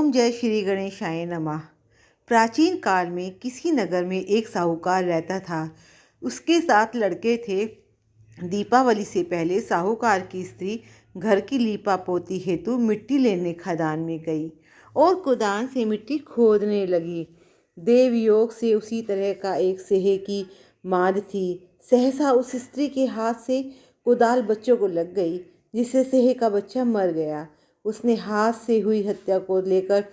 ओम जय श्री गणेशाय नमः। प्राचीन काल में किसी नगर में एक साहूकार रहता था। उसके 7 लड़के थे। दीपावली से पहले साहूकार की स्त्री घर की लीपा पोती हेतु मिट्टी लेने खदान में गई और कुदान से मिट्टी खोदने लगी। देवयोग से उसी तरह का एक सेहे की माद थी। सहसा उस स्त्री के हाथ से कुदाल बच्चों को लग गई, जिससे सेहे का बच्चा मर गया। उसने हाथ से हुई हत्या को लेकर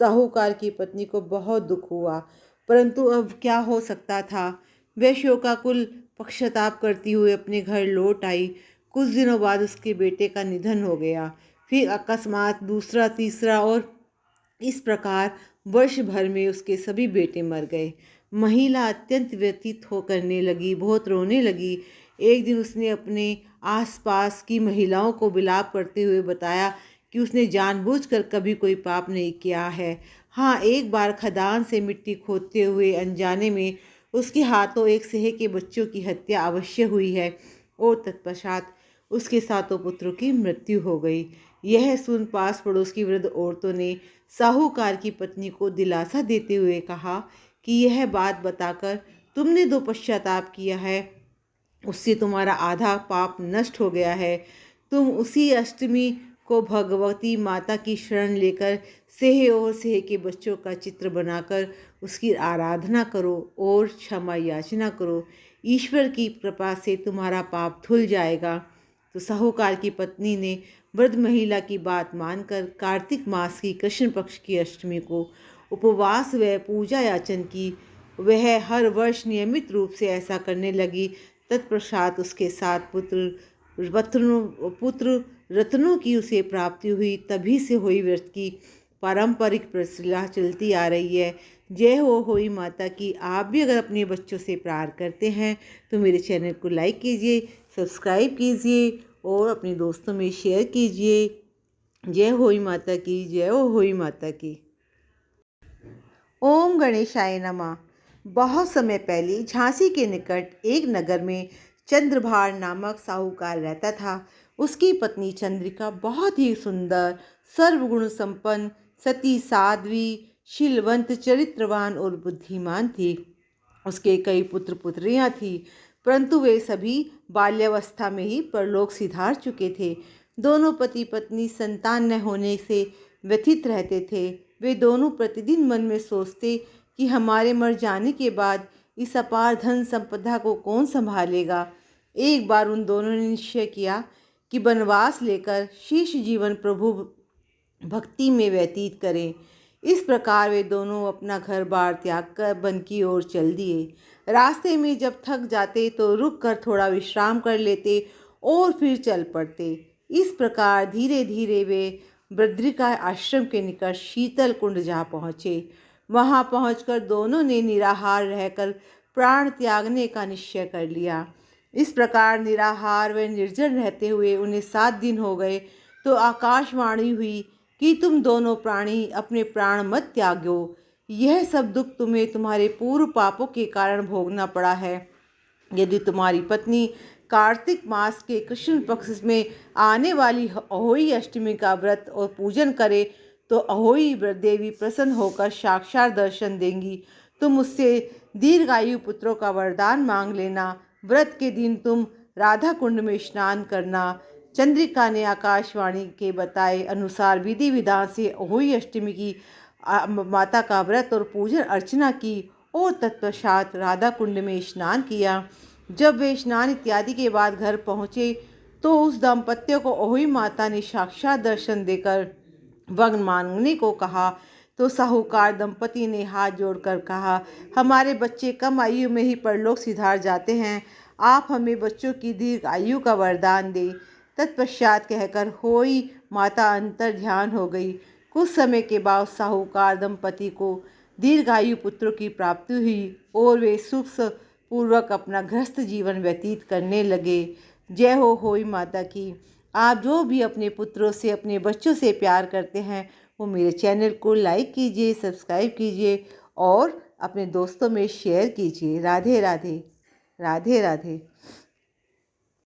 साहूकार की पत्नी को बहुत दुख हुआ, परंतु अब क्या हो सकता था। वह शोकाकुल पश्चाताप करती हुई अपने घर लौट आई। कुछ दिनों बाद उसके बेटे का निधन हो गया। फिर अकस्मात दूसरा, तीसरा और इस प्रकार वर्ष भर में उसके सभी बेटे मर गए। महिला अत्यंत व्यथित हो करने लगी, बहुत रोने लगी। एक दिन उसने अपने आसपास की महिलाओं को विलाप करते हुए बताया कि उसने जानबूझकर कभी कोई पाप नहीं किया है। हाँ, एक बार खदान से मिट्टी खोदते हुए अनजाने में उसके हाथों एक सेहे के बच्चों की हत्या अवश्य हुई है और तत्पश्चात उसके 7 पुत्रों की मृत्यु हो गई। यह सुन पास पड़ोस की वृद्ध औरतों ने साहूकार की पत्नी को दिलासा देते हुए कहा कि यह बात बताकर तुमने जो पश्चाताप किया है उससे तुम्हारा आधा पाप नष्ट हो गया है। तुम उसी अष्टमी को भगवती माता की शरण लेकर सेहे और सेहे के बच्चों का चित्र बनाकर उसकी आराधना करो और क्षमा याचना करो। ईश्वर की कृपा से तुम्हारा पाप धुल जाएगा। तो साहूकार की पत्नी ने वृद्ध महिला की बात मानकर कार्तिक मास की कृष्ण पक्ष की अष्टमी को उपवास व पूजा याचन की। वह हर वर्ष नियमित रूप से ऐसा करने लगी। तत्पश्चात उसके 7 पुत्र रत्नों की उसे प्राप्ति हुई। तभी से होई व्रत की पारंपरिक प्रचला चलती आ रही है। जय हो होई माता की। आप भी अगर अपने बच्चों से प्यार करते हैं तो मेरे चैनल को लाइक कीजिए, सब्सक्राइब कीजिए और अपने दोस्तों में शेयर कीजिए। जय होई माता की, जय हो होई माता की। ओम गणेशाय नमः। बहुत समय पहले झांसी के निकट एक नगर में चंद्रभार नामक साहूकार रहता था। उसकी पत्नी चंद्रिका बहुत ही सुंदर, सर्वगुण संपन्न, सती, साध्वी, शीलवंत, चरित्रवान और बुद्धिमान थी। उसके कई पुत्र पुत्रियां थीं, परंतु वे सभी बाल्यावस्था में ही परलोक सिधार चुके थे। दोनों पति पत्नी संतान न होने से व्यथित रहते थे। वे दोनों प्रतिदिन मन में सोचते कि हमारे मर जाने के बाद इस अपार धन संपदा को कौन संभालेगा। एक बार उन दोनों ने निश्चय किया कि वनवास लेकर शेष जीवन प्रभु भक्ति में व्यतीत करें। इस प्रकार वे दोनों अपना घर बार त्याग कर वन की ओर चल दिए। रास्ते में जब थक जाते तो रुक कर थोड़ा विश्राम कर लेते और फिर चल पड़ते। इस प्रकार धीरे धीरे वे बद्रिका आश्रम के निकट शीतल कुंड जा पहुँचे। वहाँ पहुंचकर दोनों ने निराहार रहकर प्राण त्यागने का निश्चय कर लिया। इस प्रकार निराहार व निर्जन रहते हुए उन्हें 7 दिन हो गए तो आकाशवाणी हुई कि तुम दोनों प्राणी अपने प्राण मत त्यागो। यह सब दुख तुम्हें तुम्हारे पूर्व पापों के कारण भोगना पड़ा है। यदि तुम्हारी पत्नी कार्तिक मास के कृष्ण पक्ष में आने वाली अहोई अष्टमी का व्रत और पूजन करे तो अहोई देवी प्रसन्न होकर साक्षात दर्शन देंगी। तुम उससे दीर्घायु पुत्रों का वरदान मांग लेना। व्रत के दिन तुम राधा कुंड में स्नान करना। चंद्रिका ने आकाशवाणी के बताए अनुसार विधि विधान से अहोई अष्टमी की माता का व्रत और पूजन अर्चना की और तत्पश्चात राधा कुंड में स्नान किया। जब वे स्नान इत्यादि के बाद घर पहुँचे तो उस दाम्पत्य को अहोई माता ने साक्षात दर्शन देकर वर मांगने को कहा। तो साहूकार दंपति ने हाथ जोड़कर कहा, हमारे बच्चे कम आयु में ही परलोक सिधार जाते हैं, आप हमें बच्चों की दीर्घ आयु का वरदान दें। तत्पश्चात कहकर होई माता अंतर ध्यान हो गई। कुछ समय के बाद साहूकार दंपति को दीर्घायु पुत्रों की प्राप्ति हुई और वे सुख पूर्वक अपना गृहस्थ जीवन व्यतीत करने लगे। जय हो होई माता की। आप जो भी अपने पुत्रों से, अपने बच्चों से प्यार करते हैं वो मेरे चैनल को लाइक कीजिए, सब्सक्राइब कीजिए और अपने दोस्तों में शेयर कीजिए। राधे राधे, राधे राधे।